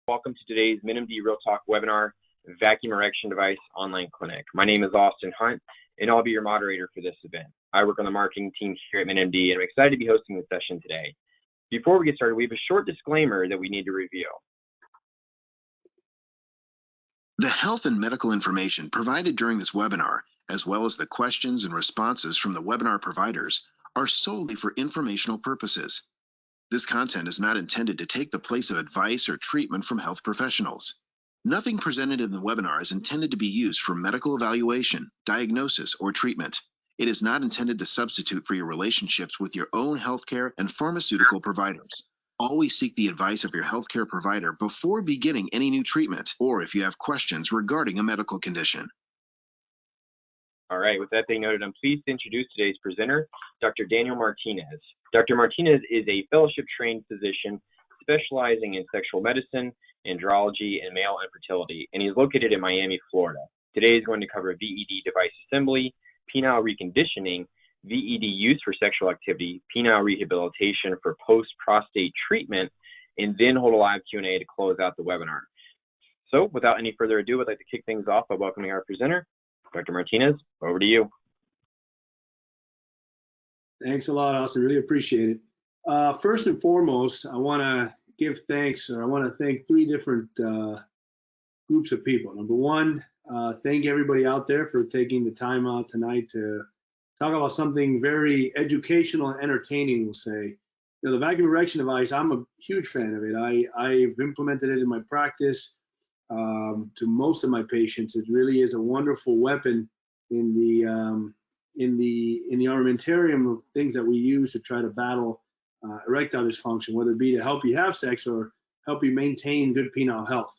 Welcome to today's menMD Real Talk webinar, Vacuum Erection Device Online Clinic. My name is Austin Hunt, and I'll be your moderator for this event. I work on the marketing team here at menMD, and I'm excited to be hosting this session today. Before we get started, we have a short disclaimer that we need to review. The health and medical information provided during this webinar, as well as the questions and responses from the webinar providers, are solely for informational purposes. This content is not intended to take the place of advice or treatment from health professionals. Nothing presented in the webinar is intended to be used for medical evaluation, diagnosis, or treatment. It is not intended to substitute for your relationships with your own healthcare and pharmaceutical providers. Always seek the advice of your healthcare provider before beginning any new treatment, or if you have questions regarding a medical condition. All right, with that being noted, I'm pleased to introduce today's presenter, Dr. Daniel Martinez. Dr. Martinez is a fellowship-trained physician specializing in sexual medicine, andrology, and male infertility, and he's located in Miami, Florida. Today he's going to cover VED device assembly, penile reconditioning, VED use for sexual activity, penile rehabilitation for post-prostate treatment, and then hold a live Q&A to close out the webinar. So without any further ado, I'd like to kick things off by welcoming our presenter. Dr. Martinez, over to you. Thanks a lot, Austin. Really appreciate it. First and foremost, I want to give thanks, or I want to thank three different groups of people. Number one, thank everybody out there for taking the time out tonight to talk about something very educational and entertaining, we'll say. You know, the vacuum erection device, I'm a huge fan of it. I've implemented it in my practice. To most of my patients, it really is a wonderful weapon in the armamentarium of things that we use to try to battle erectile dysfunction, whether it be to help you have sex or help you maintain good penile health.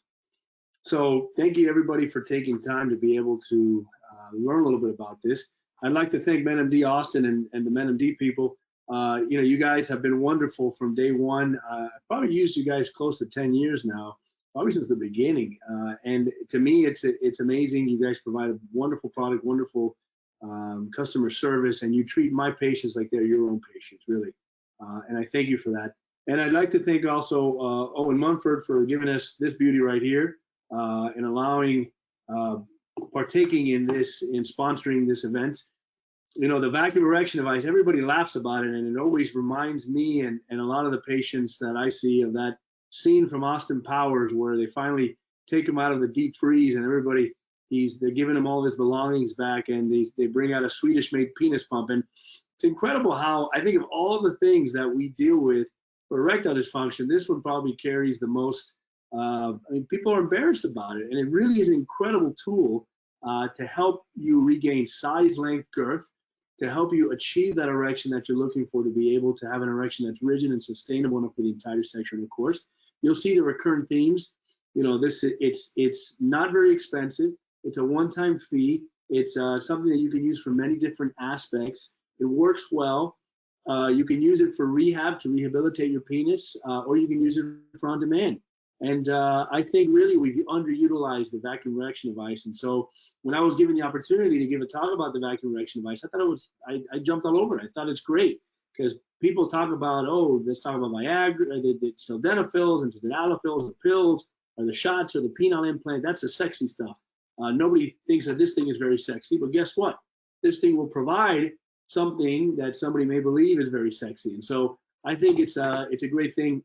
So thank you everybody for taking time to be able to learn a little bit about this. I'd like to thank menMD Austin and the menMD people. You know, you guys have been wonderful from day one. I've probably used you guys close to 10 years now. Probably since the beginning, and to me, it's amazing. You guys provide a wonderful product, wonderful customer service, and you treat my patients like they're your own patients, really. And I thank you for that. And I'd like to thank also Owen Munford for giving us this beauty right here and allowing, partaking in this, in sponsoring this event. You know, the vacuum erection device, everybody laughs about it, and it always reminds me and a lot of the patients that I see of that scene from Austin Powers where they finally take him out of the deep freeze and everybody, they're giving him all his belongings back, and they bring out a Swedish-made penis pump. And it's incredible how I think of all the things that we deal with for erectile dysfunction, this one probably carries the most. I mean, people are embarrassed about it, and it really is an incredible tool to help you regain size, length, girth, to help you achieve that erection that you're looking for, to be able to have an erection that's rigid and sustainable enough for the entire sexual intercourse. You'll see the recurrent themes. You know, it's not very expensive. It's a one-time fee. It's something that you can use for many different aspects. It works well. You can use it for rehab to rehabilitate your penis, or you can use it for on-demand. And I think really we've underutilized the vacuum erection device. And so when I was given the opportunity to give a talk about the vacuum erection device, I thought it was, I jumped all over it. I thought it's great because people talk about, oh, let's talk about Viagra, the sildenafils and tadalafils, the pills, or the shots, or the penile implant. That's the sexy stuff. Nobody thinks that this thing is very sexy, but guess what? This thing will provide something that somebody may believe is very sexy. And so I think it's a great thing.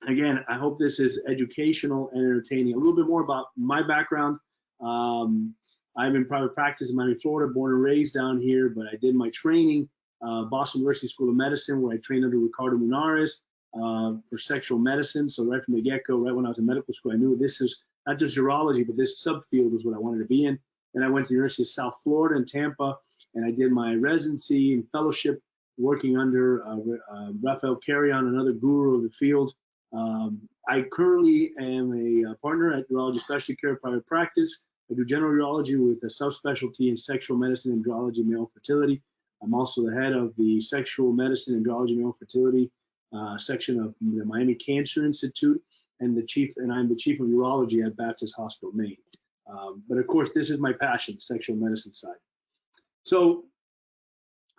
Again, I hope this is educational and entertaining. A little bit more about my background. I'm in private practice in Miami, Florida, born and raised down here, but I did my training, Boston University School of Medicine, where I trained under Ricardo Munares for sexual medicine. So right from the get-go, right when I was in medical school, I knew this is not just urology, but this subfield was what I wanted to be in. And I went to the University of South Florida in Tampa, and I did my residency and fellowship working under Rafael Carrion, another guru of the field. I currently am a partner at Urology Specialty Care Private Practice. I do general urology with a subspecialty in sexual medicine, andrology, male fertility. I'm also the head of the sexual medicine, andrology, male fertility section of the Miami Cancer Institute, and I'm the chief of urology at Baptist Hospital, Maine. But of course, this is my passion, sexual medicine side. So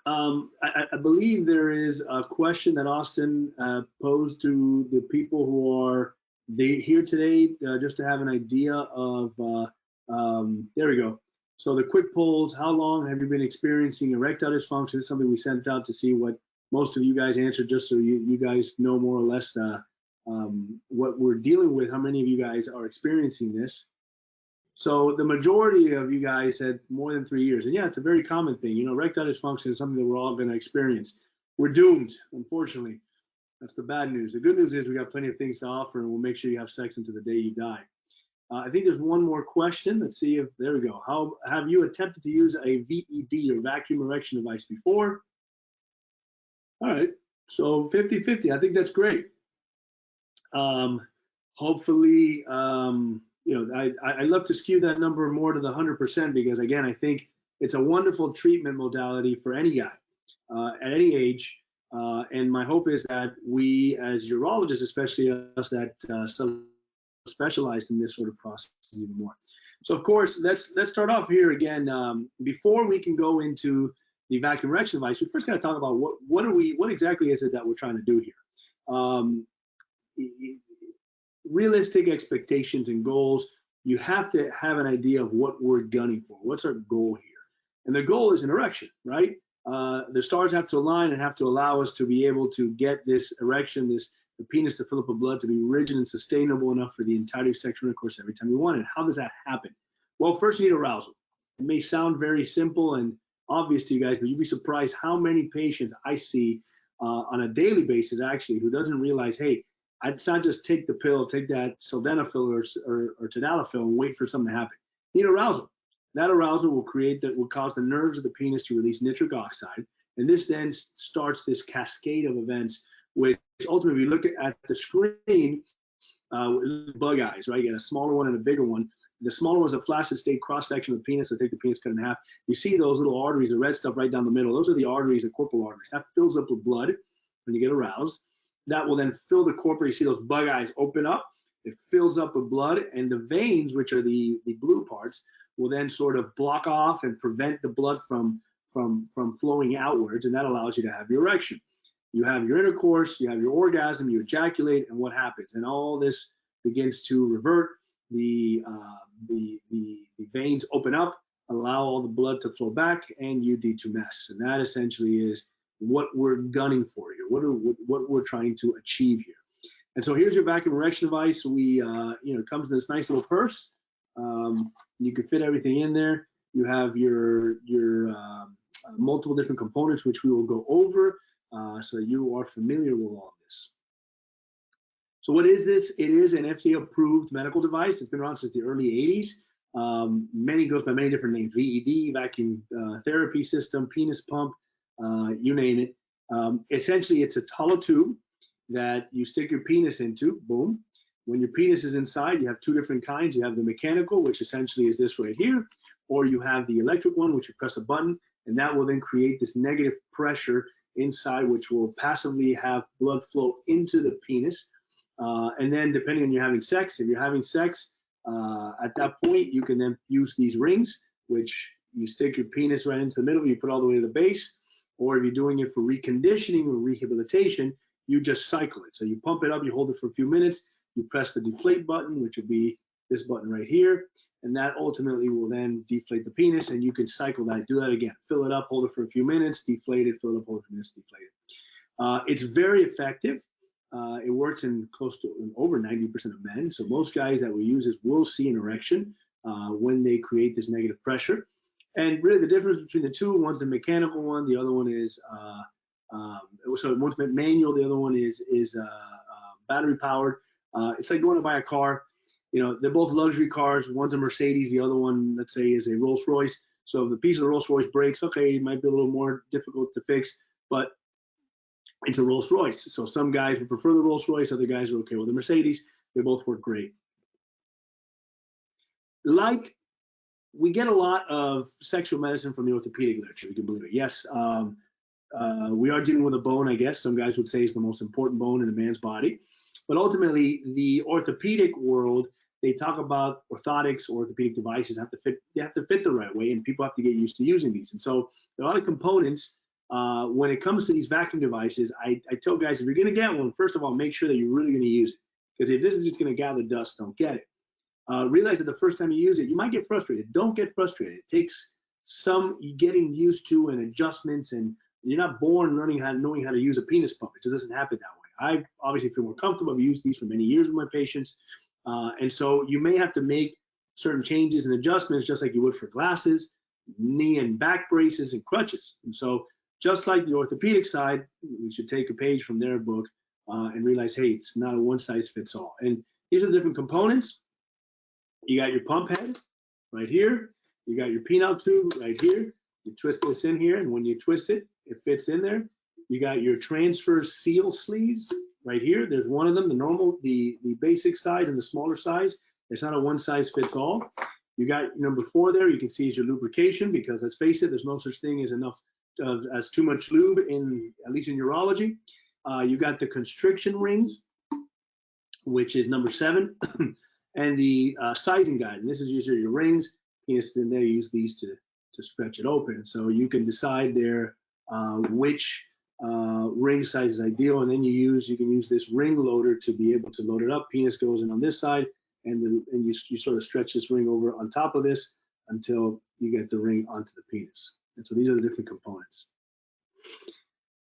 I believe there is a question that Austin posed to the people who are They're here today just to have an idea of, there we go. So the quick polls, how long have you been experiencing erectile dysfunction? This is something we sent out to see what most of you guys answered, just so you guys know more or less what we're dealing with, how many of you guys are experiencing this. So the majority of you guys had more than 3 years. And yeah, it's a very common thing. You know, erectile dysfunction is something that we're all going to experience. We're doomed, unfortunately. That's the bad news. The good news is we got plenty of things to offer, and we'll make sure you have sex until the day you die. I think there's one more question. Let's see if, there we go. How have you attempted to use a VED or vacuum erection device before? All right, so 50-50. I think that's great. Hopefully, you know, I love to skew that number more to the 100% because, again, I think it's a wonderful treatment modality for any guy at any age. And my hope is that we, as urologists, especially us that specialized in this sort of process even more. So, of course, let's start off here again. Before we can go into the vacuum erection device, we first got to talk about what exactly is it that we're trying to do here. Realistic expectations and goals. You have to have an idea of what we're gunning for. What's our goal here? And the goal is an erection, right? The stars have to align and have to allow us to be able to get this erection, the penis to fill up with blood, to be rigid and sustainable enough for the entirety of sexual intercourse every time we want it. How does that happen? Well, first you need arousal. It may sound very simple and obvious to you guys, but you'd be surprised how many patients I see on a daily basis actually who doesn't realize, hey, it's not just take the pill, take that sildenafil or tadalafil and wait for something to happen. You need arousal. That arousal will cause the nerves of the penis to release nitric oxide, and this then starts this cascade of events, which ultimately, if you look at the screen, bug eyes, right? You get a smaller one and a bigger one. The smaller one is a flaccid state cross section of the penis. So take the penis cut in half. You see those little arteries, the red stuff right down the middle. Those are the arteries, the corporal arteries. That fills up with blood when you get aroused. That will then fill the corpora. You see those bug eyes open up. It fills up with blood, and the veins, which are the blue parts, will then sort of block off and prevent the blood from flowing outwards, and that allows you to have your erection. You have your intercourse, you have your orgasm, you ejaculate, and what happens? And all this begins to revert. The veins open up, allow all the blood to flow back, and you detumesce. And that essentially is what we're gunning for here, what we're trying to achieve here. And so here's your vacuum erection device. You know, it comes in this nice little purse. You can fit everything in there. You have your multiple different components, which we will go over, so you are familiar with all of this. So what is this? It is an FDA-approved medical device. It's been around since the early 80s. Goes by many different names: VED, vacuum therapy system, penis pump, you name it. Essentially, it's a hollow tube that you stick your penis into. Boom. When your penis is inside, you have two different kinds. You have the mechanical, which essentially is this right here, or you have the electric one, which you press a button, and that will then create this negative pressure inside, which will passively have blood flow into the penis. And then depending on you're having sex, if you're having sex, at that point, you can then use these rings, which you stick your penis right into the middle, you put all the way to the base, or if you're doing it for reconditioning or rehabilitation, you just cycle it. So you pump it up, you hold it for a few minutes, you press the deflate button, which would be this button right here, and that ultimately will then deflate the penis, and you can cycle that, do that again, fill it up, hold it for a few minutes, deflate it, fill it up, hold it for a few minutes, deflate it. It's very effective. It works in close to over 90% of men. So most guys that we use this will see an erection when they create this negative pressure. And really the difference between the two, one's the mechanical one, the other one is, so one's manual, the other one is battery powered. It's like going to buy a car. You know, they're both luxury cars. One's a Mercedes, the other one, let's say, is a Rolls Royce. So if the piece of the Rolls Royce breaks, okay, it might be a little more difficult to fix, but it's a Rolls Royce. So some guys would prefer the Rolls Royce, other guys are okay with the Mercedes. They both work great. Like, we get a lot of sexual medicine from the orthopedic literature, you can believe it. Yes, we are dealing with a bone, I guess. Some guys would say it's the most important bone in a man's body. But ultimately, the orthopedic world, they talk about orthotics, orthopedic devices they have to fit the right way, and people have to get used to using these. And so there are a lot of components. When it comes to these vacuum devices, I tell guys, if you're going to get one, first of all, make sure that you're really going to use it. Because if this is just going to gather dust, don't get it. Realize that the first time you use it, you might get frustrated. Don't get frustrated. It takes some getting used to and adjustments, and you're not born knowing how to use a penis pump. It just doesn't happen that way. I obviously feel more comfortable. I've used these for many years with my patients. And so you may have to make certain changes and adjustments just like you would for glasses, knee and back braces, and crutches. And so just like the orthopedic side, we should take a page from their book and realize, hey, it's not a one size fits all. And these are the different components. You got your pump head right here. You got your penile tube right here. You twist this in here, and when you twist it, it fits in there. You got your transfer seal sleeves right here. There's one of them, the normal, the basic size and the smaller size. It's not a one size fits all. You got number 4 there. You can see is your lubrication, because let's face it, there's no such thing as as too much lube at least in urology. You got the constriction rings, which is number 7. And the sizing guide, and this is usually your rings. Penis in there, you use these to stretch it open. So you can decide there which ring size is ideal, and then you can use this ring loader to be able to load it up. Penis goes in on this side, and you sort of stretch this ring over on top of this until you get the ring onto the penis. And so these are the different components.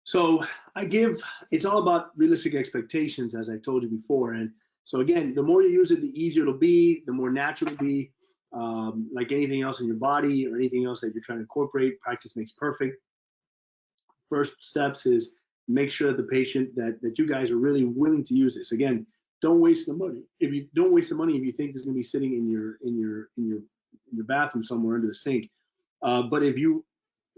So it's all about realistic expectations, as I told you before. And so again, the more you use it, the easier it'll be, the more natural it'll be. Like anything else in your body or anything else that you're trying to incorporate, practice makes perfect. First steps is make sure that the patient, that you guys are really willing to use this. Again, don't waste the money. If you don't waste the money, if you think this is going to be sitting in your bathroom somewhere under the sink, but if you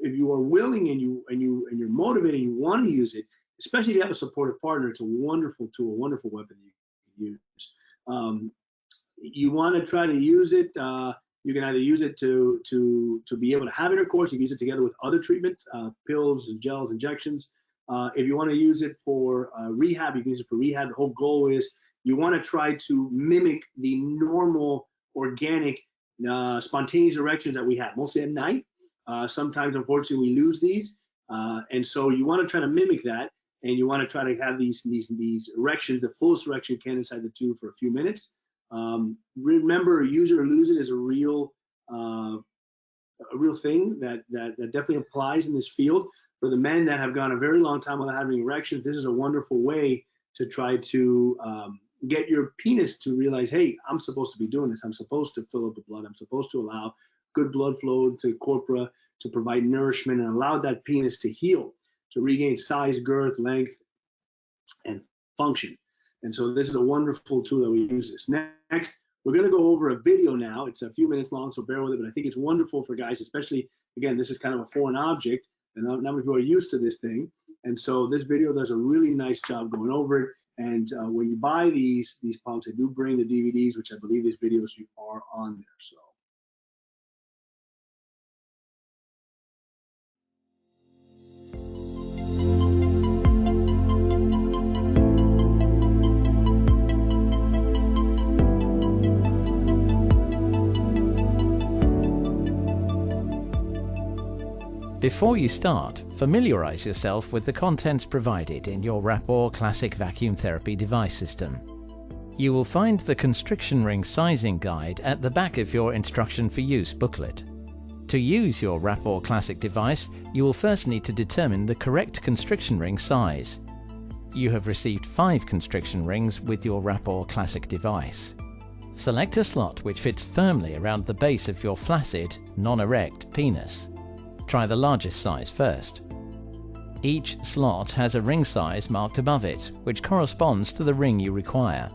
are willing and you're motivated, and you want to use it, especially if you have a supportive partner, it's a wonderful tool, a wonderful weapon you can use. You want to try to use it. You can either use it to be able to have intercourse. You can use it together with other treatments, pills, gels, injections. If you want to use it for rehab, you can use it for rehab. The whole goal is you want to try to mimic the normal, organic, spontaneous erections that we have, mostly at night. Sometimes, unfortunately, we lose these, and so you want to try to mimic that, and you want to try to have these erections, the fullest erection you can inside the tube for a few minutes. Remember, use it or lose it is a real thing that definitely applies in this field. For the men that have gone a very long time without having erections, this is a wonderful way to try to get your penis to realize, hey, I'm supposed to be doing this. I'm supposed to fill up the blood. I'm supposed to allow good blood flow to corpora to provide nourishment and allow that penis to heal, to regain size, girth, length, and function. And so this is a wonderful tool that we use this. Next, we're going to go over a video now. It's a few minutes long, so bear with it, but I think it's wonderful for guys, especially, again, this is kind of a foreign object, and not many people are used to this thing. And so this video does a really nice job going over it. And when you buy these pumps, I do bring the DVDs, which I believe these videos are on there. So. Before you start, familiarize yourself with the contents provided in your Rapport Classic Vacuum Therapy device system. You will find the constriction ring sizing guide at the back of your Instruction for Use booklet. To use your Rapport Classic device, you will first need to determine the correct constriction ring size. You have received 5 constriction rings with your Rapport Classic device. Select a slot which fits firmly around the base of your flaccid, non-erect penis. Try the largest size first. Each slot has a ring size marked above it, which corresponds to the ring you require.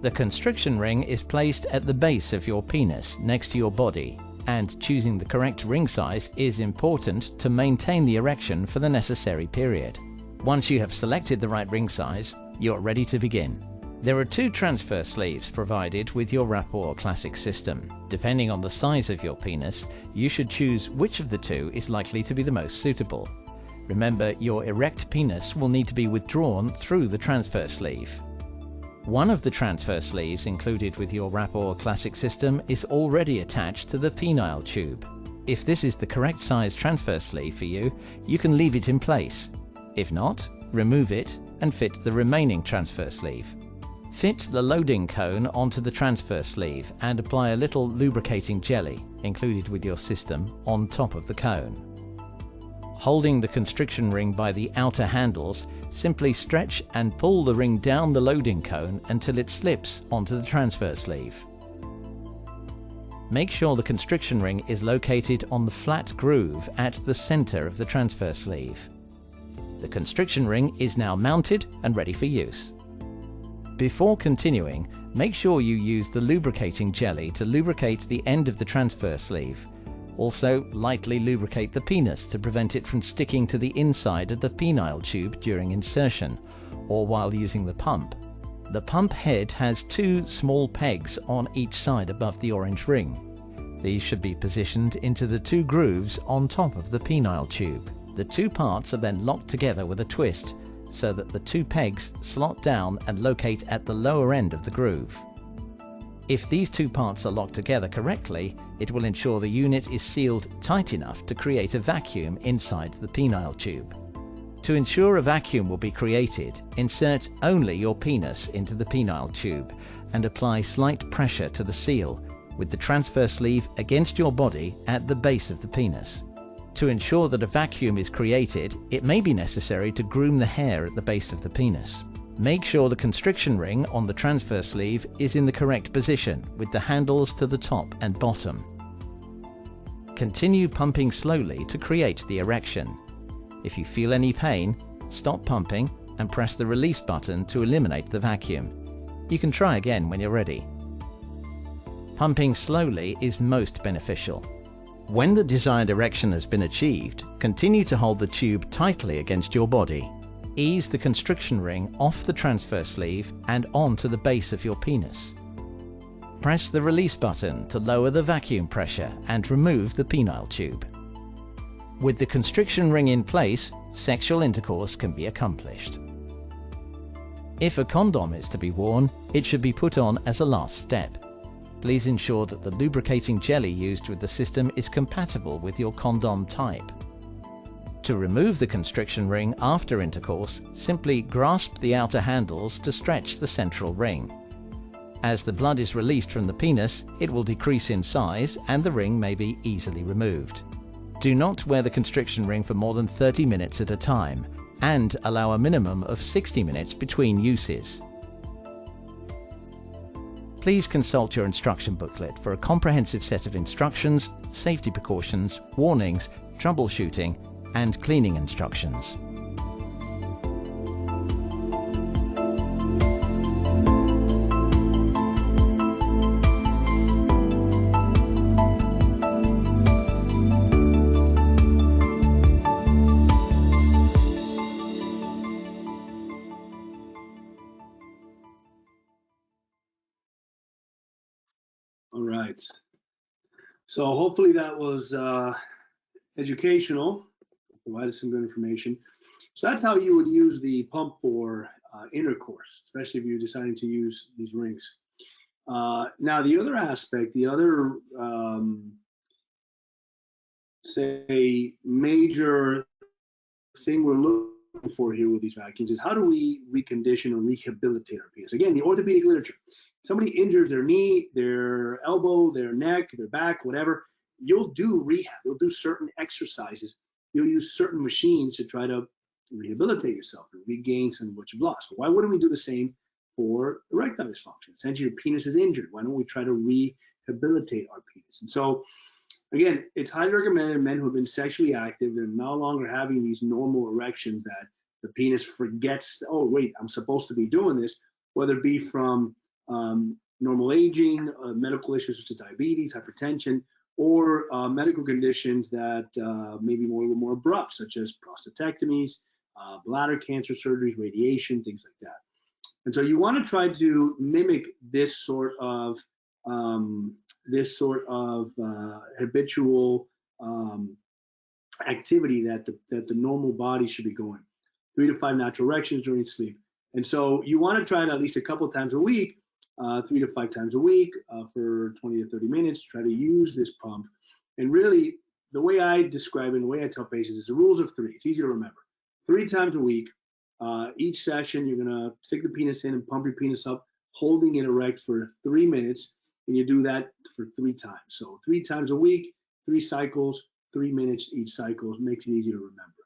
The constriction ring is placed at the base of your penis next to your body, and choosing the correct ring size is important to maintain the erection for the necessary period. Once you have selected the right ring size, you're ready to begin. There are 2 transfer sleeves provided with your Rapport Classic system. Depending on the size of your penis, you should choose which of the 2 is likely to be the most suitable. Remember, your erect penis will need to be withdrawn through the transfer sleeve. One of the transfer sleeves included with your Rapport Classic system is already attached to the penile tube. If this is the correct size transfer sleeve for you, you can leave it in place. If not, remove it and fit the remaining transfer sleeve. Fit the loading cone onto the transfer sleeve and apply a little lubricating jelly, included with your system, on top of the cone. Holding the constriction ring by the outer handles, simply stretch and pull the ring down the loading cone until it slips onto the transfer sleeve. Make sure the constriction ring is located on the flat groove at the center of the transfer sleeve. The constriction ring is now mounted and ready for use. Before continuing, make sure you use the lubricating jelly to lubricate the end of the transfer sleeve. Also, lightly lubricate the penis to prevent it from sticking to the inside of the penile tube during insertion, or while using the pump. The pump head has 2 small pegs on each side above the orange ring. These should be positioned into the 2 grooves on top of the penile tube. The 2 parts are then locked together with a twist, so that the 2 pegs slot down and locate at the lower end of the groove. If these 2 parts are locked together correctly, it will ensure the unit is sealed tight enough to create a vacuum inside the penile tube. To ensure a vacuum will be created, insert only your penis into the penile tube and apply slight pressure to the seal, with the transfer sleeve against your body at the base of the penis. To ensure that a vacuum is created, it may be necessary to groom the hair at the base of the penis. Make sure the constriction ring on the transfer sleeve is in the correct position, with the handles to the top and bottom. Continue pumping slowly to create the erection. If you feel any pain, stop pumping and press the release button to eliminate the vacuum. You can try again when you're ready. Pumping slowly is most beneficial. When the desired erection has been achieved, continue to hold the tube tightly against your body. Ease the constriction ring off the transfer sleeve and onto the base of your penis. Press the release button to lower the vacuum pressure and remove the penile tube. With the constriction ring in place, sexual intercourse can be accomplished. If a condom is to be worn, it should be put on as a last step. Please ensure that the lubricating jelly used with the system is compatible with your condom type. To remove the constriction ring after intercourse, simply grasp the outer handles to stretch the central ring. As the blood is released from the penis, it will decrease in size and the ring may be easily removed. Do not wear the constriction ring for more than 30 minutes at a time, and allow a minimum of 60 minutes between uses. Please consult your instruction booklet for a comprehensive set of instructions, safety precautions, warnings, troubleshooting, and cleaning instructions. All right. So hopefully that was educational, provided some good information. So that's how you would use the pump for intercourse, especially if you're deciding to use these rings. Now, the other aspect, the other, say, major thing we're looking for here with these vacuums is how do we recondition or rehabilitate our penis? Again, the orthopedic literature. Somebody injures their knee, their elbow, their neck, their back, whatever, you'll do rehab. You'll do certain exercises. You'll use certain machines to try to rehabilitate yourself and regain some of what you've lost. Why wouldn't we do the same for erectile dysfunction? Essentially, your penis is injured. Why don't we try to rehabilitate our penis? And so, again, it's highly recommended men who have been sexually active and no longer having these normal erections that the penis forgets, oh, wait, I'm supposed to be doing this, whether it be from normal aging, medical issues such as diabetes, hypertension, or medical conditions that may be a little more abrupt, such as prostatectomies, bladder cancer surgeries, radiation, things like that. And so you want to try to mimic this sort of habitual activity that the normal body should be going. 3 to 5 natural erections during sleep. And so you want to try it at least a couple of times a week, 3 to 5 times a week for 20 to 30 minutes, try to use this pump. And really, the way I describe it, and the way I tell patients is the rules of 3. It's easy to remember. 3 times a week, each session, you're going to stick the penis in and pump your penis up holding it erect for 3 minutes, and you do that for 3 times. So 3 times a week, 3 cycles, 3 minutes each cycle. It makes it easy to remember.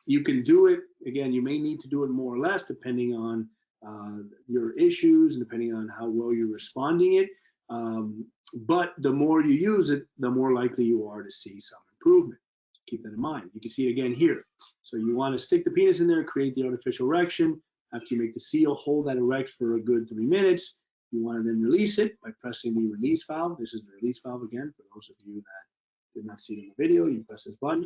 You can do it, again, you may need to do it more or less depending on your issues and depending on how well you're responding it. But the more you use it, the more likely you are to see some improvement. Keep that in mind. You can see it again here. So you want to stick the penis in there, create the artificial erection. After you make the seal, hold that erect for a good 3 minutes. You want to then release it by pressing the release valve. This is the release valve again, for those of you that did not see it in the video. You press this button,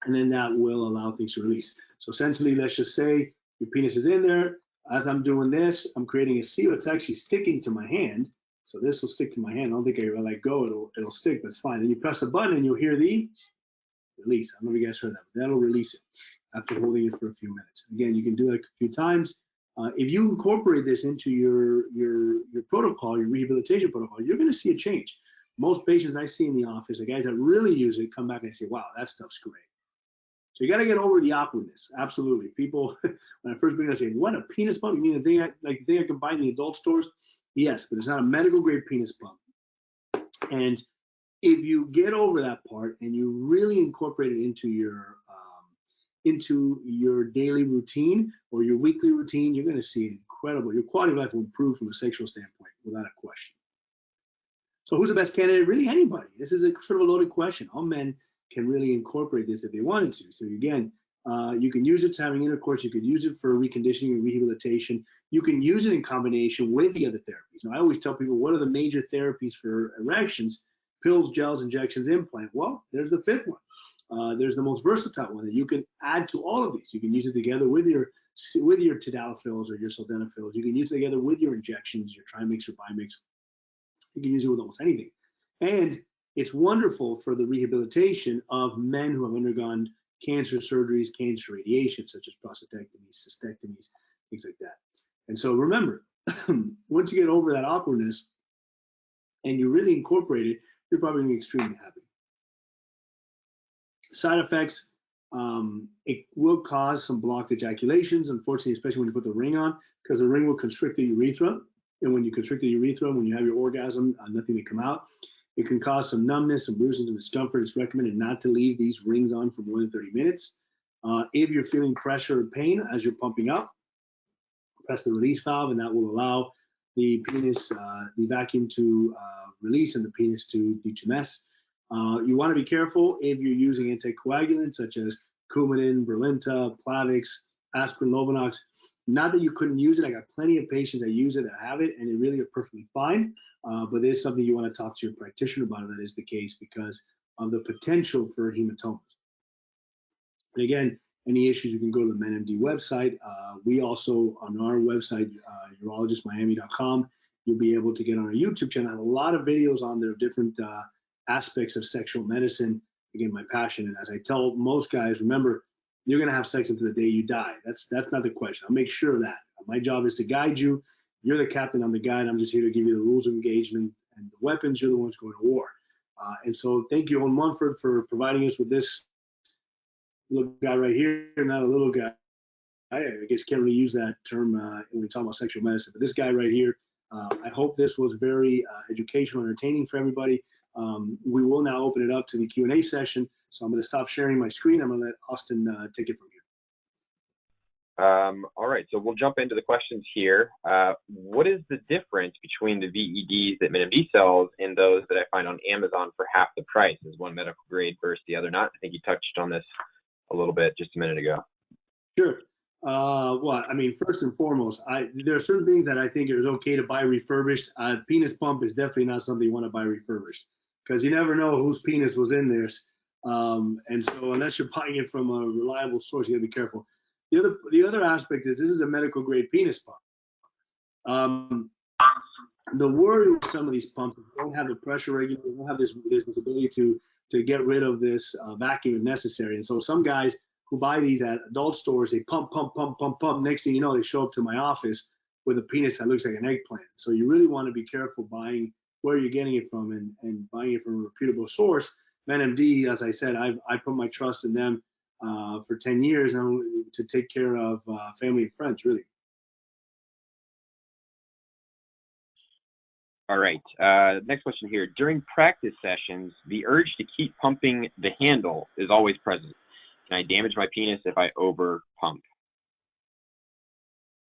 and then that will allow things to release. So essentially, let's just say your penis is in there. As I'm doing this, I'm creating a seal. It's actually sticking to my hand. So this will stick to my hand. I don't think I let go. It'll stick, but it's fine. Then you press the button and you'll hear the release. I don't know if you guys heard that, but that'll release it after holding it for a few minutes. Again, you can do it a few times. If you incorporate this into your protocol, your rehabilitation protocol, you're going to see a change. Most patients I see in the office, the guys that really use it, come back and say, wow, that stuff's great. So you got to get over the awkwardness. Absolutely. People, when I first began to say, what, a penis pump? You mean the thing I can buy in the adult stores? Yes, but it's not a medical grade penis pump. And if you get over that part and you really incorporate it into your daily routine or your weekly routine, you're going to see incredible. Your quality of life will improve from a sexual standpoint, without a question. So who's the best candidate? Really, anybody. This is a sort of a loaded question. All men can really incorporate this if they wanted to. So again, you can use it to having intercourse. You could use it for reconditioning and rehabilitation. You can use it in combination with the other therapies. Now, I always tell people, what are the major therapies for erections? Pills, gels, injections, implant. Well, there's the 5th one. There's the most versatile one that you can add to all of these. You can use it together with your tadalafils or your sildenafils. You can use it together with your injections, your trimix or bimix. You can use it with almost anything. And it's wonderful for the rehabilitation of men who have undergone cancer surgeries, cancer radiation, such as prostatectomies, cystectomies, things like that. And so remember, once you get over that awkwardness and you really incorporate it, you're probably going to be extremely happy. Side effects, it will cause some blocked ejaculations, unfortunately, especially when you put the ring on, because the ring will constrict the urethra. And when you constrict the urethra, when you have your orgasm, nothing will come out. It can cause some numbness, some bruising, and discomfort. It's recommended not to leave these rings on for more than 30 minutes. If you're feeling pressure or pain as you're pumping up, press the release valve, and that will allow the penis, the vacuum to release and the penis to detumesce. You want to be careful if you're using anticoagulants such as Coumadin, Brilinta, Plavix, aspirin, Lovenox. Not that you couldn't use it. I got plenty of patients that use it that have it, and they really are perfectly fine. But there's something you want to talk to your practitioner about if that is the case, because of the potential for hematomas. And again, any issues, you can go to the menMD website. We also, on our website, urologistmiami.com, you'll be able to get on our YouTube channel. I have a lot of videos on there of different aspects of sexual medicine. Again, my passion. And as I tell most guys, remember, you're going to have sex until the day you die. That's not the question. I'll make sure of that. My job is to guide you. You're the captain, I'm the guide. I'm just here to give you the rules of engagement and the weapons. You're the ones going to war. And so thank you, Owen Mumford, for providing us with this little guy right here. Not a little guy. I guess you can't really use that term when we talk about sexual medicine. But this guy right here, I hope this was very educational and entertaining for everybody. We will now open it up to the Q&A session. So I'm going to stop sharing my screen. I'm going to let Austin take it from here. All right, so we'll jump into the questions here. What is the difference between the VEDs that menMD sells and those that I find on Amazon for half the price? Is one medical grade versus the other not? I think you touched on this a little bit just a minute ago. Sure. Well, I mean, first and foremost, there are certain things that I think it is okay to buy refurbished. Penis pump is definitely not something you want to buy refurbished, because you never know whose penis was in there. And so unless you're buying it from a reliable source, you gotta be careful. The other aspect is this is a medical grade penis pump. The worry with some of these pumps is they don't have the pressure regulator, they don't have this ability to get rid of this vacuum if necessary. And so some guys who buy these at adult stores, they pump. Next thing you know, they show up to my office with a penis that looks like an eggplant. So you really want to be careful buying where you're getting it from and buying it from a reputable source. menMD, as I said, I put my trust in them for 10 years now to take care of family and friends, really. All right. Next question here. During practice sessions, the urge to keep pumping the handle is always present. Can I damage my penis if I over pump?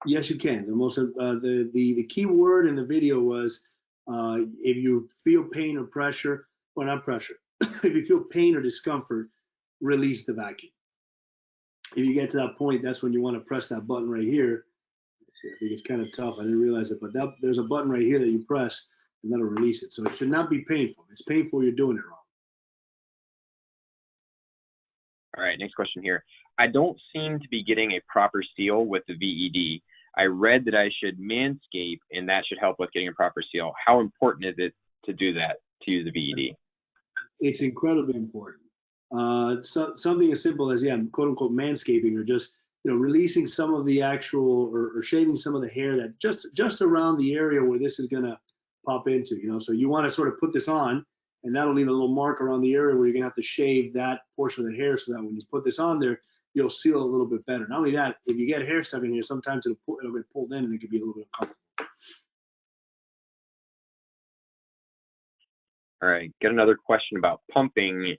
Yes, you can. The key word in the video was if you feel pain or pressure, well, not pressure. If you feel pain or discomfort, release the vacuum. If you get to that point, that's when you want to press that button right here. See, I think it's kind of tough. I didn't realize it, but there's a button right here that you press, and that'll release it. So it should not be painful. If it's painful, you're doing it wrong. All right, next question here. I don't seem to be getting a proper seal with the VED. I read that I should manscape, and that should help with getting a proper seal. How important is it to do that, to use the VED? It's incredibly important. Something as simple as, quote unquote, manscaping, or just releasing some of the actual or shaving some of the hair that just around the area where this is going to pop into. So you want to sort of put this on, and that'll leave a little mark around the area where you're going to have to shave that portion of the hair, so that when you put this on there, you'll seal a little bit better. Not only that, if you get hair stuck in here, sometimes it'll get pulled in and it can be a little bit uncomfortable. All right, got another question about pumping.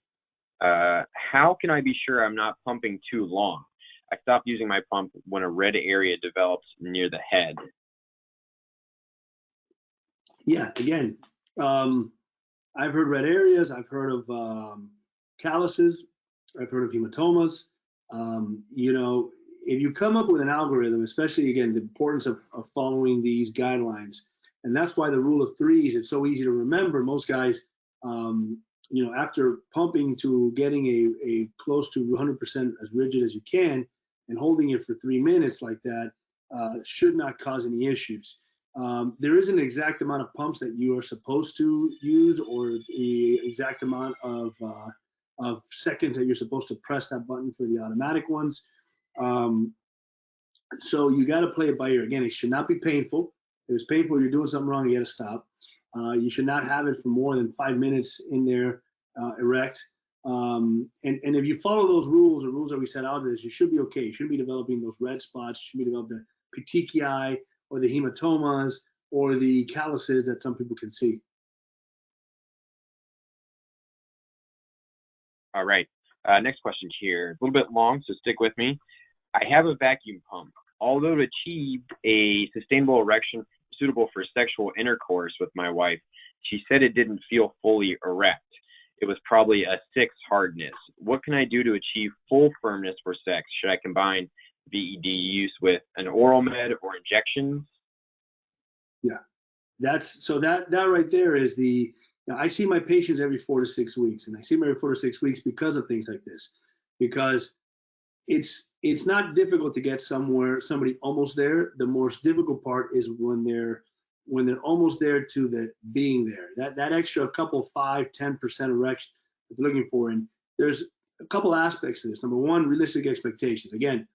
How can I be sure I'm not pumping too long? I stopped using my pump when a red area develops near the head. Yeah, again, I've heard red areas. I've heard of calluses. I've heard of hematomas. If you come up with an algorithm, especially, again, the importance of following these guidelines, and that's why the rule of threes, it's so easy to remember. Most guys, after pumping to getting a close to 100% as rigid as you can and holding it for 3 minutes like that, should not cause any issues. There is an exact amount of pumps that you are supposed to use, or the exact amount of seconds that you're supposed to press that button for the automatic ones. So you got to play it by ear. Again, it should not be painful. If it's painful, you're doing something wrong, you got to stop. You should not have it for more than 5 minutes in there erect. And if you follow those rules, the rules that we set out, you should be okay. You shouldn't be developing those red spots. You shouldn't be developing the petechiae or the hematomas or the calluses that some people can see. All right, next question here. A little bit long, so stick with me. I have a vacuum pump. Although it achieved a sustainable erection suitable for sexual intercourse with my wife, she said it didn't feel fully erect. It was probably a 6 hardness. What can I do to achieve full firmness for sex? Should I combine VED use with an oral med or injections? Yeah, that right there is the. Now, I see my patients every 4 to 6 weeks, and I see them every 4 to 6 weeks because of things like this, because it's not difficult to get somebody almost there. The most difficult part is when they're almost there to the being there. That extra couple 5-10% erection that they're looking for. And there's a couple aspects to this. Number one, realistic expectations. Again,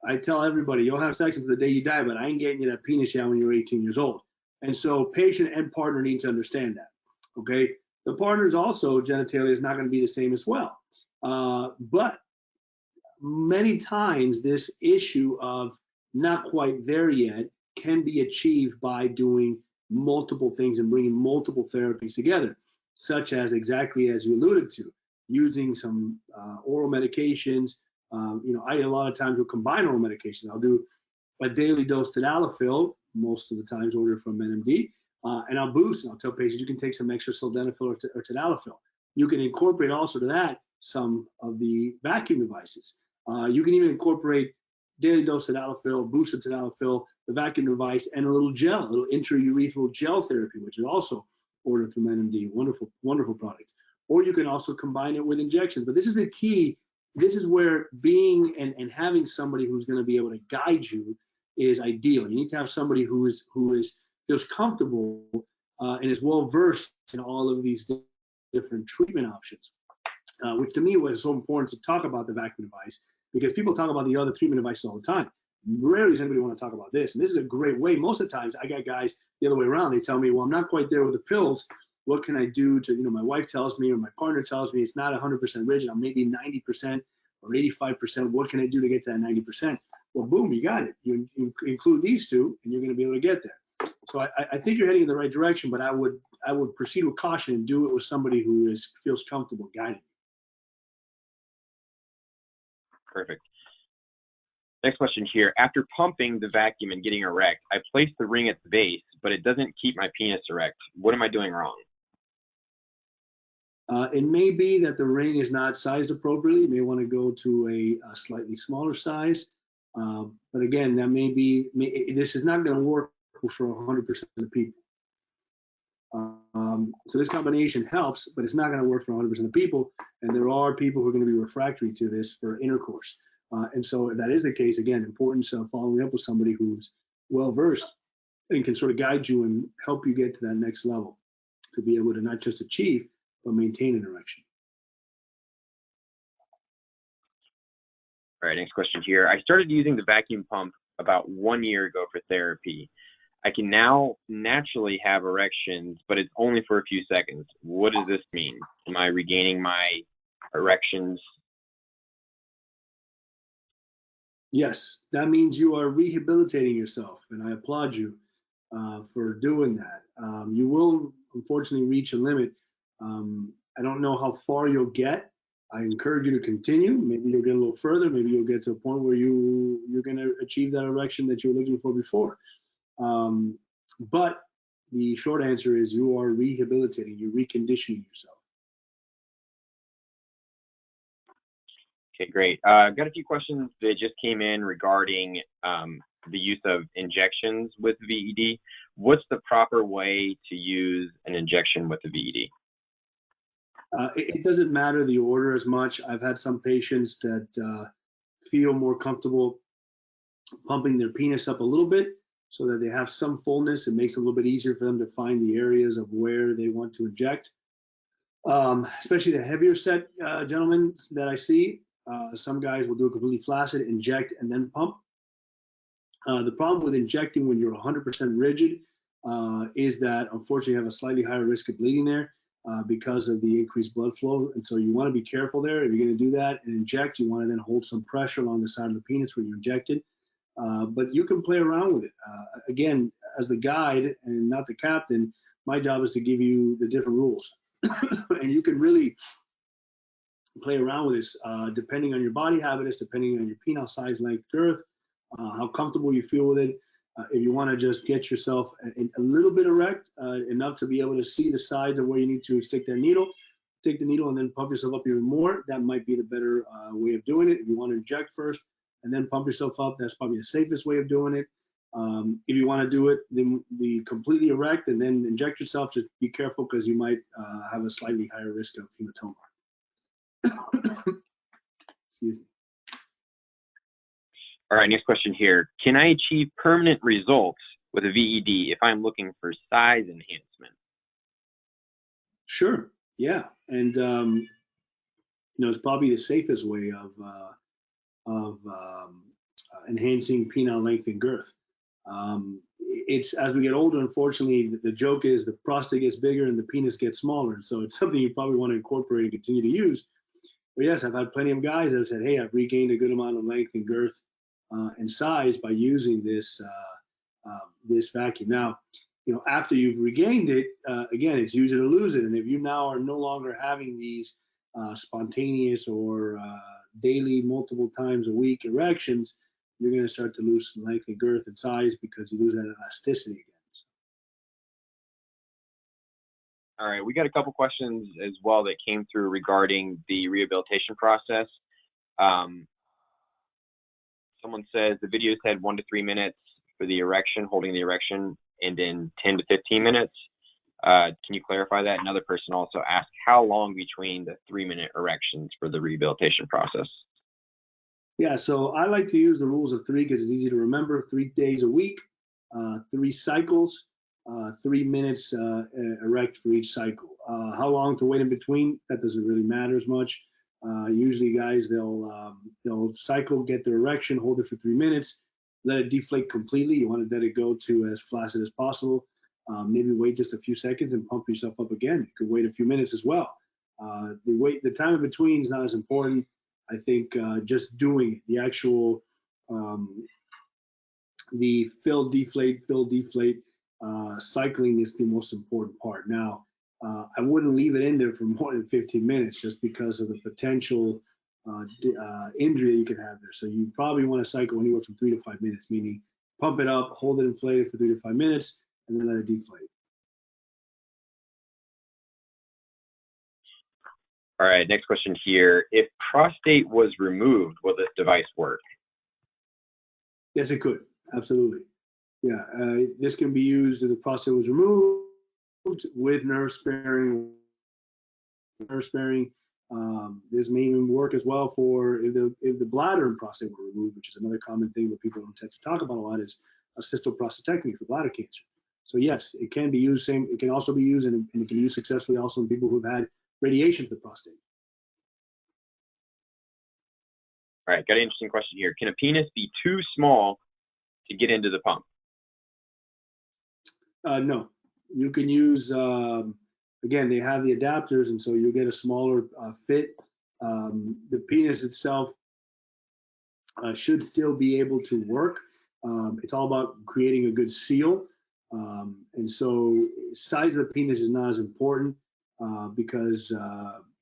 I tell everybody, you'll have sex until the day you die, but I ain't getting you that penis yet when you're 18 years old. And so patient and partner need to understand that. Okay, the partner's also genitalia is not going to be the same as well. But many times this issue of not quite there yet can be achieved by doing multiple things and bringing multiple therapies together, such as exactly as you alluded to, using some oral medications. I a lot of times will combine oral medications. I'll do a daily dose tadalafil, most of the times ordered from menMD, and I'll boost, and I'll tell patients you can take some extra sildenafil or tadalafil. You can incorporate also to that some of the vacuum devices. You can even incorporate daily dose tadalafil, boosted tadalafil, the vacuum device, and a little gel, a little intraurethral gel therapy, which is also ordered from menMD. Wonderful, wonderful product. Or you can also combine it with injections. But this is the key. This is where being and having somebody who's going to be able to guide you is ideal. You need to have somebody who feels comfortable and is well versed in all of these different treatment options, which to me was so important to talk about the vacuum device, because people talk about the other treatment devices all the time. Rarely does anybody want to talk about this. And this is a great way. Most of the times I got guys the other way around. They tell me, well, I'm not quite there with the pills. What can I do to, my wife tells me or my partner tells me it's not 100% rigid. I'm maybe 90% or 85%. What can I do to get to that 90%? Well, boom, you got it. You include these two and you're going to be able to get there. So I think you're heading in the right direction, but I would proceed with caution and do it with somebody who feels comfortable guiding. Perfect. Next question here. After pumping the vacuum and getting erect, I place the ring at the base, but it doesn't keep my penis erect. What am I doing wrong? It may be that the ring is not sized appropriately. You may want to go to a slightly smaller size. But again, that this is not going to work for 100% of people. So this combination helps, but it's not going to work for 100% of people. And there are people who are going to be refractory to this for intercourse. And so if that is the case, again, importance of following up with somebody who's well-versed and can sort of guide you and help you get to that next level to be able to not just achieve, but maintain an erection. All right, next question here. I started using the vacuum pump about 1 year ago for therapy. I can now naturally have erections, but it's only for a few seconds. What does this mean? Am I regaining my erections? Yes, that means you are rehabilitating yourself, and I applaud you for doing that. You will unfortunately reach a limit. I don't know how far you'll get. I encourage you to continue. Maybe you'll get a little further. Maybe you'll get to a point where you're going to achieve that erection that you were looking for before. But the short answer is you are rehabilitating, you're reconditioning yourself. Okay, great. I've got a few questions that just came in regarding the use of injections with VED. What's the proper way to use an injection with the VED? It doesn't matter the order as much. I've had some patients that feel more comfortable pumping their penis up a little bit so that they have some fullness. It makes it a little bit easier for them to find the areas of where they want to inject. Especially the heavier set gentlemen that I see. Some guys will do it completely flaccid, inject, and then pump. The problem with injecting when you're 100% rigid is that unfortunately you have a slightly higher risk of bleeding there because of the increased blood flow. And so you want to be careful there. If you're going to do that and inject, you want to then hold some pressure along the side of the penis when you inject it. But you can play around with it. Again, as the guide and not the captain, my job is to give you the different rules. And you can really play around with this depending on your body habitus, depending on your penile size, length, girth, how comfortable you feel with it. If you want to just get yourself a little bit erect, enough to be able to see the sides of where you need to stick that needle, take the needle and then pump yourself up even more, that might be the better way of doing it. If you want to inject first and then pump yourself up, that's probably the safest way of doing it. If you want to do it, then be completely erect and then inject yourself, just be careful because you might have a slightly higher risk of hematoma. Excuse me. All right, next question here. Can I achieve permanent results with a VED if I'm looking for size enhancement? Sure, yeah. And, it's probably the safest way of enhancing penile length and girth. It's as we get older, unfortunately, the joke is the prostate gets bigger and the penis gets smaller. And so it's something you probably want to incorporate and continue to use. But yes, I've had plenty of guys that said, hey, I've regained a good amount of length and girth and size by using this vacuum. Now, after you've regained it, again, it's use it or lose it. And if you now are no longer having these spontaneous or daily, multiple times a week erections, you're going to start to lose some length and girth and size because you lose that elasticity again. All right, we got a couple questions as well that came through regarding the rehabilitation process. Someone says the video said 1 to 3 minutes for the erection, holding the erection, and then 10 to 15 minutes. Can you clarify that? Another person also asked how long between the 3-minute erections for the rehabilitation process. Yeah, so I like to use the rules of 3 because it's easy to remember. 3 days a week, 3 cycles, 3 minutes erect for each cycle. How long to wait in between, that doesn't really matter as much. Usually guys, they'll cycle, get their erection, hold it for 3 minutes, let it deflate completely. You want to let it go to as flaccid as possible. Maybe wait just a few seconds and pump yourself up again. You could wait a few minutes as well. The time in between is not as important. I think just doing the actual the fill deflate cycling is the most important part. Now, I wouldn't leave it in there for more than 15 minutes just because of the potential injury that you can have there. So you probably want to cycle anywhere from 3 to 5 minutes, meaning pump it up, hold it inflated for 3 to 5 minutes, and then let it deflate. All right, next question here. If prostate was removed, will this device work? Yes, it could. Absolutely. Yeah, this can be used if the prostate was removed with nerve sparing. This may even work as well for if the bladder and prostate were removed, which is another common thing that people don't tend to talk about a lot, is a cystoprostatectomy for bladder cancer. So yes, it can be used. It can also be used, and it can be used successfully also in people who've had radiation to the prostate. All right, got an interesting question here. Can a penis be too small to get into the pump? No, you can use. Again, they have the adapters, and so you'll get a smaller fit. The penis itself should still be able to work. It's all about creating a good seal. And so size of the penis is not as important because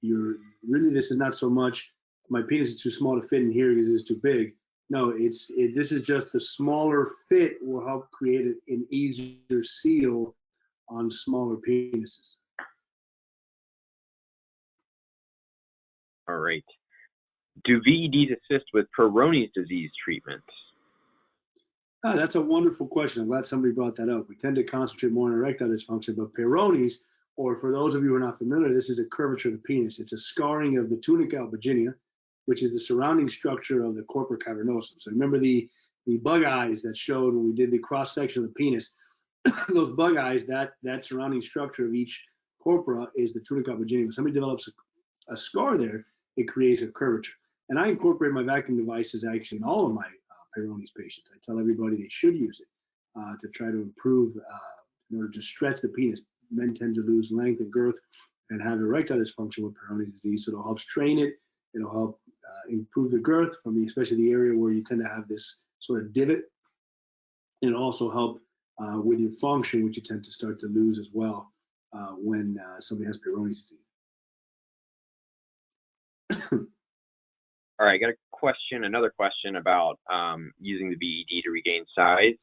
this is not so much my penis is too small to fit in here because it's too big. No, this is just the smaller fit will help create an easier seal on smaller penises. All right. Do VEDs assist with Peyronie's disease treatments? That's a wonderful question. I'm glad somebody brought that up. We tend to concentrate more on erectile dysfunction, but Peyronie's, or for those of you who are not familiar, this is a curvature of the penis. It's a scarring of the tunica albuginea, which is the surrounding structure of the corpora cavernosum. So remember the bug eyes that showed when we did the cross section of the penis. Those bug eyes, that surrounding structure of each corpora is the tunica albuginea. When somebody develops a scar there, it creates a curvature. And I incorporate my vacuum devices actually in all of my Peyronie's patients. I tell everybody they should use it to try to improve, in order to stretch the penis. Men tend to lose length and girth and have erectile dysfunction with Peyronie's disease, so it'll help strain it. It'll help improve the girth from especially the area where you tend to have this sort of divot. And it'll also help with your function, which you tend to start to lose as well when somebody has Peyronie's disease. All right, I got another question about using the VED to regain size.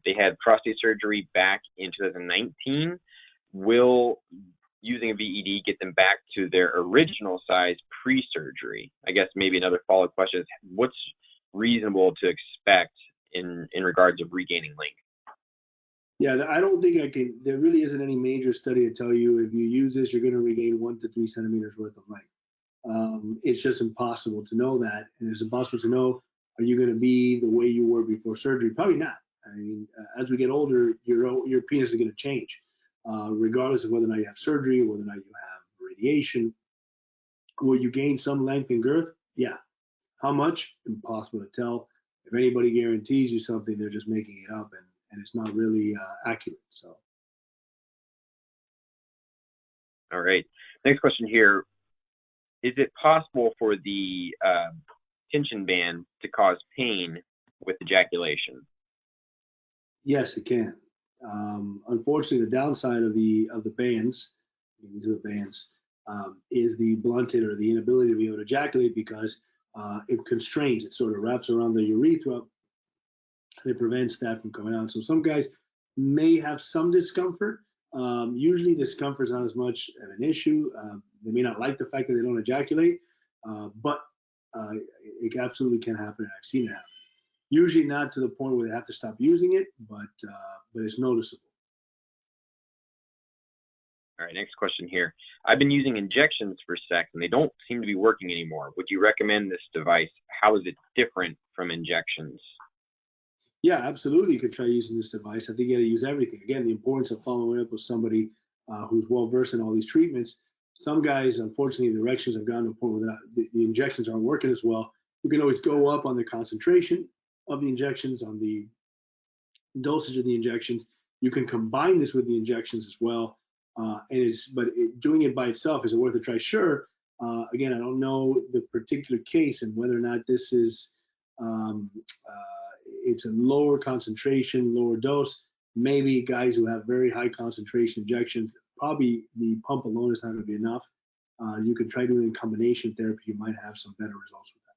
They had prostate surgery back in 2019. Will using a VED get them back to their original size pre-surgery? I guess maybe another follow-up question is, what's reasonable to expect in regards of regaining length? Yeah, I don't think there really isn't any major study to tell you if you use this, you're going to regain 1 to 3 centimeters worth of length. It's just impossible to know that. And it's impossible to know, are you going to be the way you were before surgery? Probably not. I mean, as we get older, your penis is going to change, regardless of whether or not you have surgery or whether or not you have radiation. Will you gain some length and girth? Yeah. How much? Impossible to tell. If anybody guarantees you something, they're just making it up, and it's not really accurate. So. All right. Next question here. Is it possible for the tension band to cause pain with ejaculation? Yes, it can. Unfortunately, the downside of the bands, these are the bands, is the blunted or the inability to be able to ejaculate because it constrains. It sort of wraps around the urethra. And it prevents that from coming out. So some guys may have some discomfort. Usually discomfort is not as much of an issue. They may not like the fact that they don't ejaculate, but it absolutely can happen. I've seen it happen. Usually not to the point where they have to stop using it, but it's noticeable. All right, next question here. I've been using injections for sex and they don't seem to be working anymore. Would you recommend this device? How is it different from injections? Yeah, absolutely. You could try using this device. I think you got to use everything. Again, the importance of following up with somebody who's well versed in all these treatments. Some guys, unfortunately, the erections have gotten to a point where the injections aren't working as well. You can always go up on the concentration of the injections, on the dosage of the injections. You can combine this with the injections as well. Doing it by itself, is it worth a try? Sure. Again, I don't know the particular case and whether or not this is it's a lower concentration, lower dose. Maybe guys who have very high concentration injections, probably the pump alone is not going to be enough. You can try doing combination therapy. You might have some better results with that.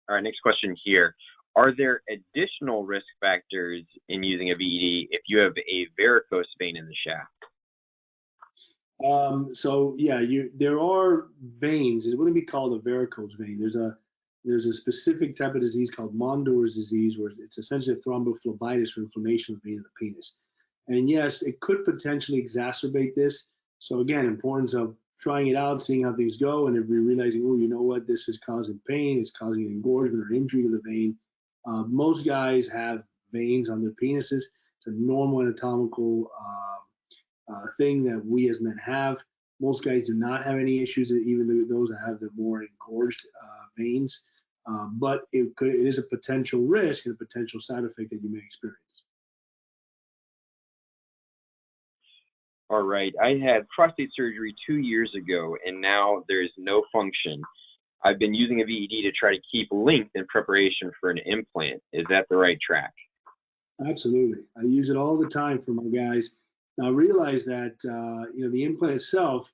All right, next question here. Are there additional risk factors in using a VED if you have a varicose vein in the shaft? So yeah, there are veins. It wouldn't be called a varicose vein. There's a specific type of disease called Mondor's disease, where it's essentially a thrombophlebitis or inflammation of the vein of the penis. And yes, it could potentially exacerbate this. So again, importance of trying it out, seeing how things go, and if we're realizing, oh, you know what, this is causing pain, it's causing engorgement or injury to the vein. Most guys have veins on their penises. It's a normal anatomical thing that we as men have. Most guys do not have any issues, even those that have the more engorged veins. But it is a potential risk and a potential side effect that you may experience. All right, I had prostate surgery 2 years ago, and now there's no function. I've been using a VED to try to keep length in preparation for an implant. Is that the right track? Absolutely. I use it all the time for my guys. Now realize that the implant itself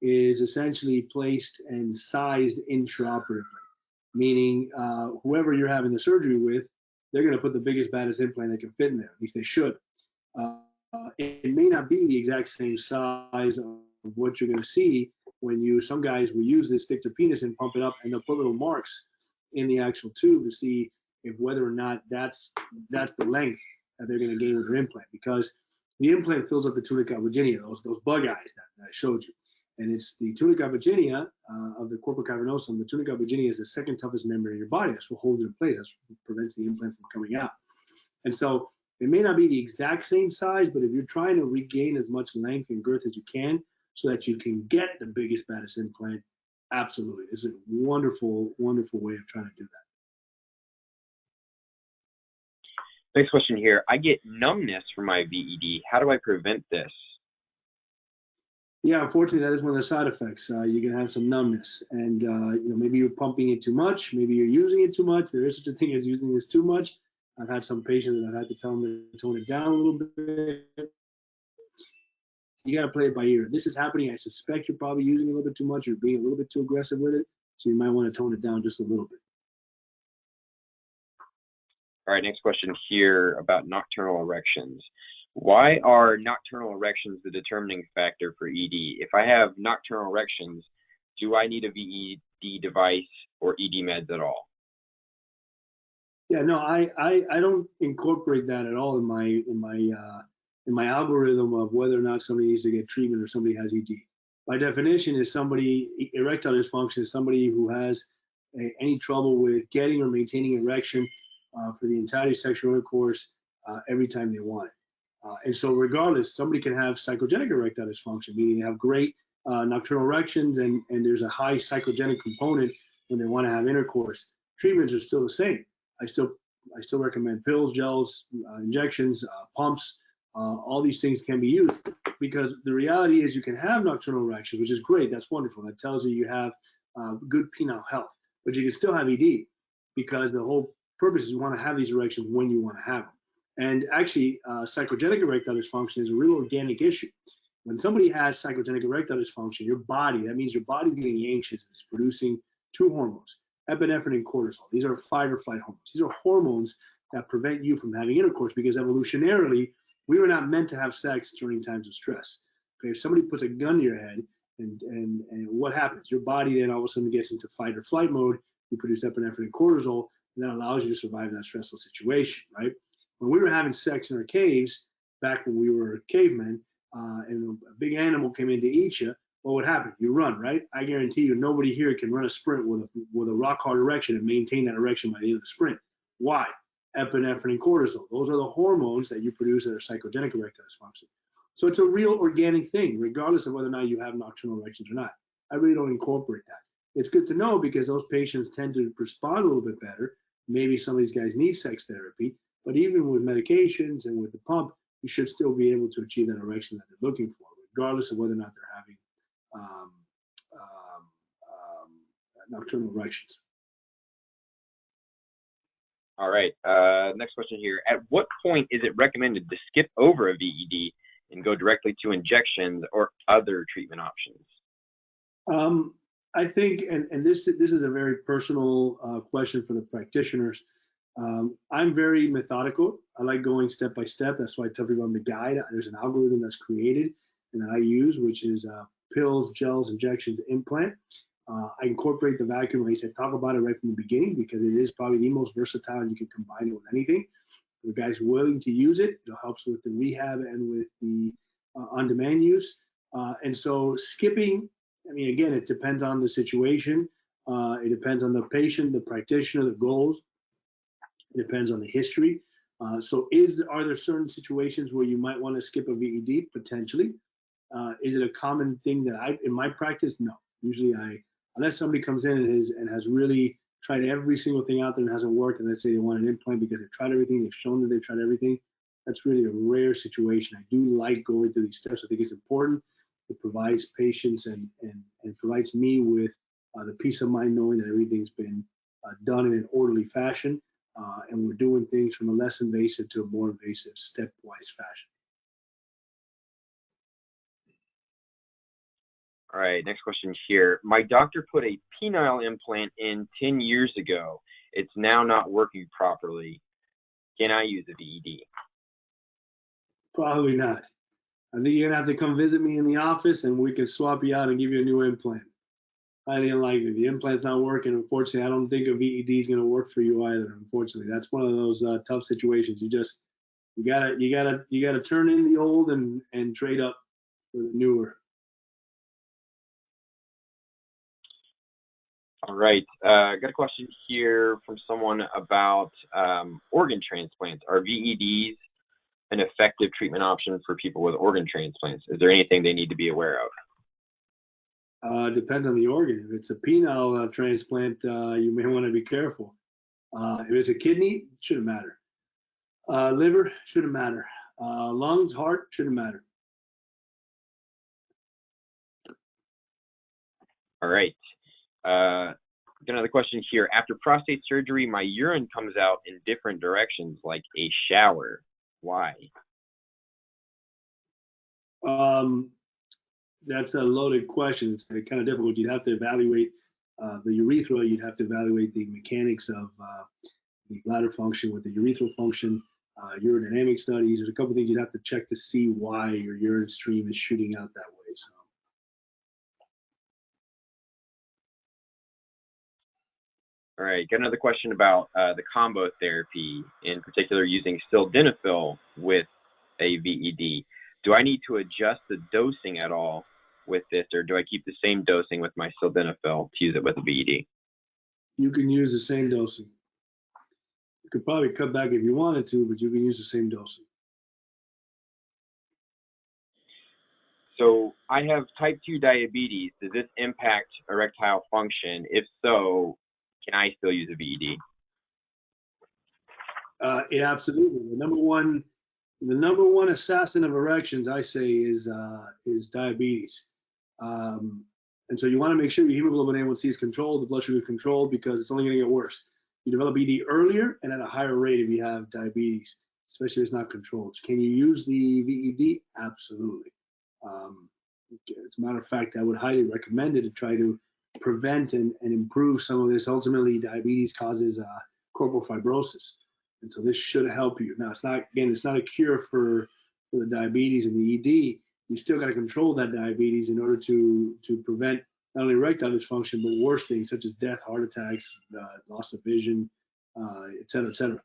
is essentially placed and sized intraoperatively, meaning whoever you're having the surgery with, they're going to put the biggest, baddest implant that can fit in there. At least they should. It may not be the exact same size of what you're going to see when some guys will use this, stick their penis and pump it up, and they'll put little marks in the actual tube to see if whether or not that's the length that they're going to gain with their implant, because the implant fills up the tunica virginia, those bug eyes that I showed you. And it's the tunica virginia of the corpus cavernosum. The tunica virginia is the second toughest membrane in your body. That's what holds it in place. That's what prevents the implant from coming out. And so it may not be the exact same size, but if you're trying to regain as much length and girth as you can so that you can get the biggest, baddest implant, absolutely. This is a wonderful, wonderful way of trying to do that. Next question here. I get numbness from my VED. How do I prevent this? Yeah, unfortunately, that is one of the side effects. You can have some numbness, and maybe you're pumping it too much. Maybe you're using it too much. There is such a thing as using this too much. I've had some patients that I've had to tell them to tone it down a little bit. You got to play it by ear. This is happening. I suspect you're probably using it a little bit too much or being a little bit too aggressive with it. So you might want to tone it down just a little bit. All right, next question here about nocturnal erections. Why are nocturnal erections the determining factor for ED? If I have nocturnal erections, do I need a VED device or ED meds at all? Yeah, no, I don't incorporate that at all in my algorithm of whether or not somebody needs to get treatment or somebody has ED. By definition, is somebody erectile dysfunction is somebody who has any trouble with getting or maintaining erection for the entirety of sexual intercourse every time they want it. And so regardless, somebody can have psychogenic erectile dysfunction, meaning they have great nocturnal erections and there's a high psychogenic component when they want to have intercourse. Treatments are still the same. I still recommend pills, gels, injections, pumps. All these things can be used because the reality is you can have nocturnal erections, which is great. That's wonderful. That tells you have good penile health, but you can still have ED because the whole purpose is you want to have these erections when you want to have them. And actually, psychogenic erectile dysfunction is a real organic issue. When somebody has psychogenic erectile dysfunction, your body, that means your body's getting anxious. It's producing two hormones, epinephrine and cortisol. These are fight or flight hormones. These are hormones that prevent you from having intercourse because evolutionarily, we were not meant to have sex during times of stress. Okay, if somebody puts a gun to your head and what happens? Your body then all of a sudden gets into fight or flight mode. You produce epinephrine and cortisol, and that allows you to survive in that stressful situation, right? When we were having sex in our caves, back when we were cavemen, and a big animal came in to eat you, what would happen? You run, right? I guarantee you nobody here can run a sprint with a rock hard erection and maintain that erection by the end of the sprint. Why? Epinephrine and cortisol. Those are the hormones that you produce that are psychogenic erectile dysfunction. So it's a real organic thing, regardless of whether or not you have nocturnal erections or not. I really don't incorporate that. It's good to know because those patients tend to respond a little bit better. Maybe some of these guys need sex therapy, but even with medications and with the pump, you should still be able to achieve that erection that they're looking for, regardless of whether or not they're having nocturnal erections. All right. Next question here. At what point is it recommended to skip over a VED and go directly to injections or other treatment options? I think, and this is a very personal question for the practitioners. I'm very methodical. I like going step by step. That's why I tell people on the guide, there's an algorithm that's created and that I use, which is pills, gels, injections, implant. I incorporate the vacuum release. I talk about it right from the beginning because it is probably the most versatile and you can combine it with anything. The guy's willing to use it. It helps with the rehab and with the on-demand use. And so skipping, I mean, again, it depends on the situation. It depends on the patient, the practitioner, the goals. It depends on the history. So are there certain situations where you might want to skip a VED? Potentially. Is it a common thing that in my practice? No. Usually unless somebody comes in and has really tried every single thing out there and hasn't worked, and let's say they want an implant because they've tried everything, they've shown that they've tried everything, that's really a rare situation. I do like going through these steps. I think it's important. It provides patients and provides me with the peace of mind knowing that everything's been done in an orderly fashion, and we're doing things from a less invasive to a more invasive stepwise fashion. All right, next question here. My doctor put a penile implant in 10 years ago. It's now not working properly. Can I use a VED? Probably not. I think you're gonna have to come visit me in the office and we can swap you out and give you a new implant. Highly unlikely. The implant's not working. Unfortunately, I don't think a VED is gonna work for you either. Unfortunately, that's one of those tough situations. You gotta turn in the old and trade up for the newer. All right, got a question here from someone about organ transplants. Are VEDs an effective treatment option for people with organ transplants? Is there anything they need to be aware of? Depends on the organ. If it's a penile transplant, you may want to be careful. If it's a kidney, shouldn't matter. Liver, shouldn't matter. Lungs, heart, shouldn't matter. All right. Got another question here. After prostate surgery, my urine comes out in different directions, like a shower. Why? That's a loaded question. It's kind of difficult. You'd have to evaluate the urethra. You'd have to evaluate the mechanics of the bladder function with the urethral function, urodynamic studies. There's a couple things you'd have to check to see why your urine stream is shooting out that way. So. All right, got another question about the combo therapy, in particular using sildenafil with a VED. Do I need to adjust the dosing at all with this, or do I keep the same dosing with my sildenafil to use it with a VED? You can use the same dosing. You could probably cut back if you wanted to, but you can use the same dosing. So I have type 2 diabetes. Does this impact erectile function? If so, can I still use a VED? It absolutely. The number one assassin of erections, I say, is diabetes. And so you want to make sure your hemoglobin A1C is controlled, the blood sugar is controlled, because it's only going to get worse. You develop ED earlier and at a higher rate if you have diabetes, especially if it's not controlled. So can you use the VED? Absolutely. As a matter of fact, I would highly recommend it to try to prevent and improve some of this. Ultimately, diabetes causes corporal fibrosis, and so this should help you. Now, it's not a cure for the diabetes and the ED. You still got to control that diabetes in order to prevent not only erectile dysfunction but worse things such as death, heart attacks, loss of vision, et cetera, et cetera.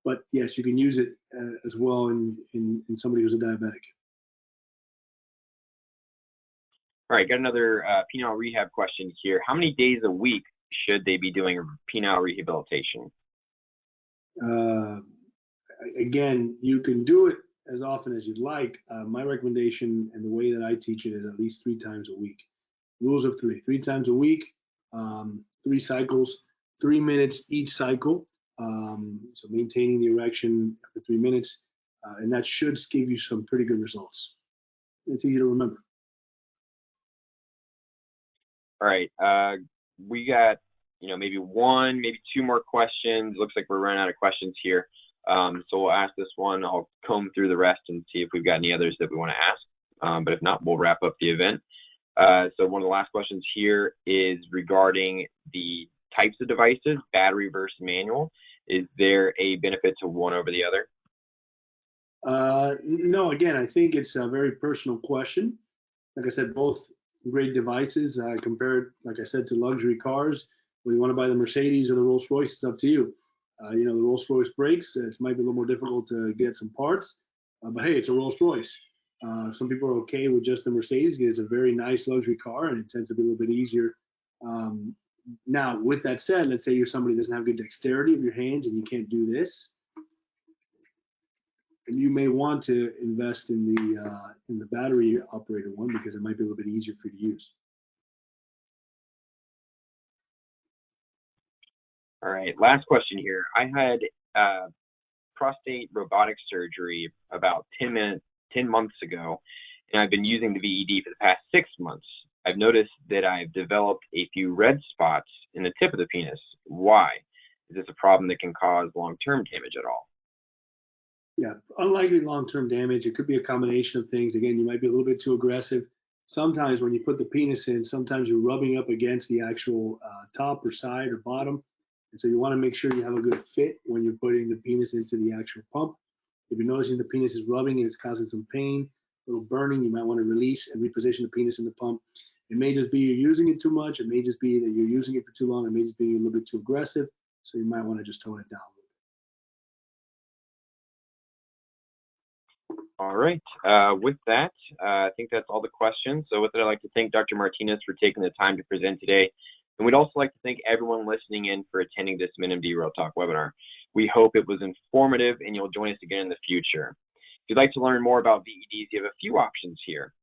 But yes, you can use it as well in somebody who's a diabetic. All right, got another penile rehab question here. How many days a week should they be doing penile rehabilitation? Again, you can do it as often as you'd like. My recommendation and the way that I teach it is at least 3 times a week. Rules of 3. 3 times a week, 3 cycles, 3 minutes each cycle. So maintaining the erection for 3 minutes, and that should give you some pretty good results. It's easy to remember. All right, we got maybe one, maybe two more questions. Looks like we're running out of questions here. So we'll ask this one. I'll comb through the rest and see if we've got any others that we want to ask. But if not, we'll wrap up the event. So one of the last questions here is regarding the types of devices, battery versus manual. Is there a benefit to one over the other? No, again, I think it's a very personal question. Like I said, both great devices. Compared, like I said, to luxury cars. When you want to buy the Mercedes or the Rolls Royce, it's up to you. The Rolls Royce brakes, it might be a little more difficult to get some parts, but hey, it's a Rolls Royce. Some people are okay with just the Mercedes. It's a very nice luxury car, and it tends to be a little bit easier. Now, with that said, let's say you're somebody who doesn't have good dexterity of your hands and you can't do this, and you may want to invest in the battery operated one because it might be a little bit easier for you to use. All right, last question here. I had prostate robotic surgery about 10 months ago, and I've been using the VED for the past 6 months. I've noticed that I've developed a few red spots in the tip of the penis. Why? Is this a problem that can cause long-term damage at all? Yeah, unlikely long-term damage. It could be a combination of things. Again, you might be a little bit too aggressive. Sometimes when you put the penis in, sometimes you're rubbing up against the actual top or side or bottom. And so you want to make sure you have a good fit when you're putting the penis into the actual pump. If you're noticing the penis is rubbing and it's causing some pain, a little burning, you might want to release and reposition the penis in the pump. It may just be you're using it too much. It may just be that you're using it for too long. It may just be a little bit too aggressive. So you might want to just tone it down a little bit. All right. With that, I think that's all the questions. So with that, I'd like to thank Dr. Martinez for taking the time to present today. And we'd also like to thank everyone listening in for attending this menMD Real Talk webinar. We hope it was informative and you'll join us again in the future. If you'd like to learn more about VEDs, you have a few options here.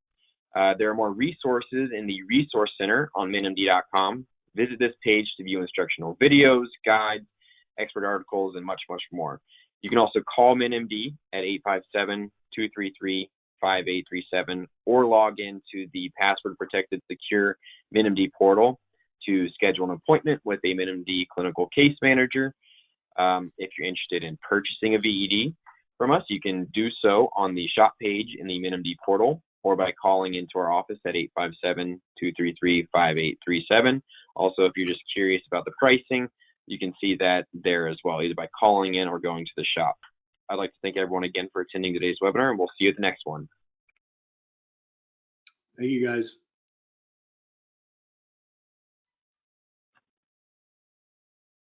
There are more resources in the Resource Center on menMD.com. Visit this page to view instructional videos, guides, expert articles, and much, much more. You can also call menMD at 857-233-5837 or log into the password-protected secure menMD portal to schedule an appointment with a menMD clinical case manager. If you're interested in purchasing a VED from us, you can do so on the shop page in the menMD portal or by calling into our office at 857-233-5837. Also, if you're just curious about the pricing, you can see that there as well, either by calling in or going to the shop. I'd like to thank everyone again for attending today's webinar, and we'll see you at the next one. Thank you, guys.